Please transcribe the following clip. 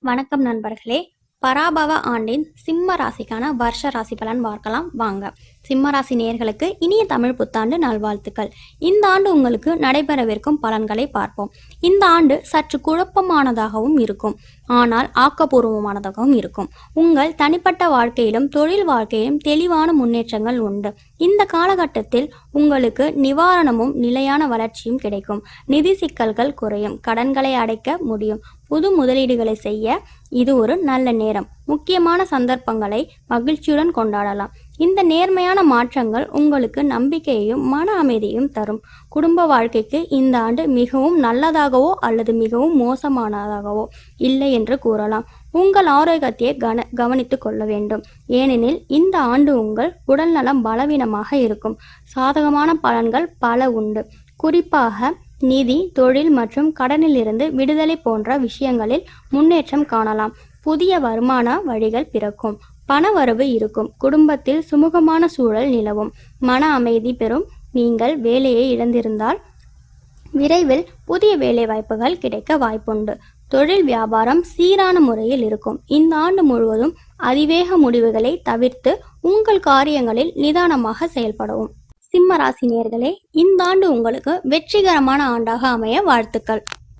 வணக்கம் நண்பர்களே. பராபவ ஆண்டின் சிம்ம ராசிக்கான வருஷ ராசி பலன் பார்க்கலாம் வாங்க. சிம்ம ராசி நேயர்களுக்கு இனிய தமிழ் புத்தாண்டு நல்வாழ்த்துக்கள். இந்த ஆண்டு உங்களுக்கு நடைபெறவிருக்கும் பலன்களை பார்ப்போம். இந்த ஆண்டு சற்று குழப்பமானதாகவும் இருக்கும், ஆனால் ஆக்கப்பூர்வமானதாகவும் இருக்கும். உங்கள் தனிப்பட்ட வாழ்க்கையிலும் தொழில் வாழ்க்கையிலும் தெளிவான முன்னேற்றங்கள் உண்டு. இந்த காலகட்டத்தில் உங்களுக்கு நிவாரணமும் நிலையான வளர்ச்சியும் கிடைக்கும். நிதி சிக்கல்கள் குறையும், கடன்களை அடைக்க முடியும். புது முதலீடுகளை செய்ய இது ஒரு நல்ல நேரம். முக்கியமான சந்தர்ப்பங்களை மகிழ்ச்சியுடன் கொண்டாடலாம். இந்த நேர்மையான மாற்றங்கள் உங்களுக்கு நம்பிக்கையையும் மன அமைதியையும் தரும். குடும்ப வாழ்க்கைக்கு இந்த ஆண்டு மிகவும் நல்லதாகவோ அல்லது மிகவும் மோசமானதாகவோ இல்லை என்று கூறலாம். உங்கள் ஆரோக்கியத்தை கவனித்து கொள்ள வேண்டும், ஏனெனில் இந்த ஆண்டு உங்கள் உடல்நலம் பலவீனமாக இருக்கும். சாதகமான பலன்கள் பல உண்டு. குறிப்பாக நிதி, தொழில் மற்றும் கடனிலிருந்து விடுதலை போன்ற விஷயங்களில் முன்னேற்றம் காணலாம். புதிய வருமான வழிகள் பிறக்கும். பணவரவு இருக்கும். குடும்பத்தில் சுமூகமான சூழல் நிலவும். மன அமைதி பெறும். நீங்கள் வேலையை இழந்திருந்தால் விரைவில் புதிய வேலை வாய்ப்புகள் கிடைக்க வாய்ப்புண்டு. தொழில் வியாபாரம் சீரான முறையில் இருக்கும். இந்த ஆண்டு முழுவதும் அதிவேக முடிவுகளை தவிர்த்து உங்கள் காரியங்களில் நிதானமாக செயல்படவும். சிம்ம ராசி நேயர்களே, இந்த ஆண்டு உங்களுக்கு வெற்றிகரமான ஆண்டாக அமைய வாழ்த்துக்கள்.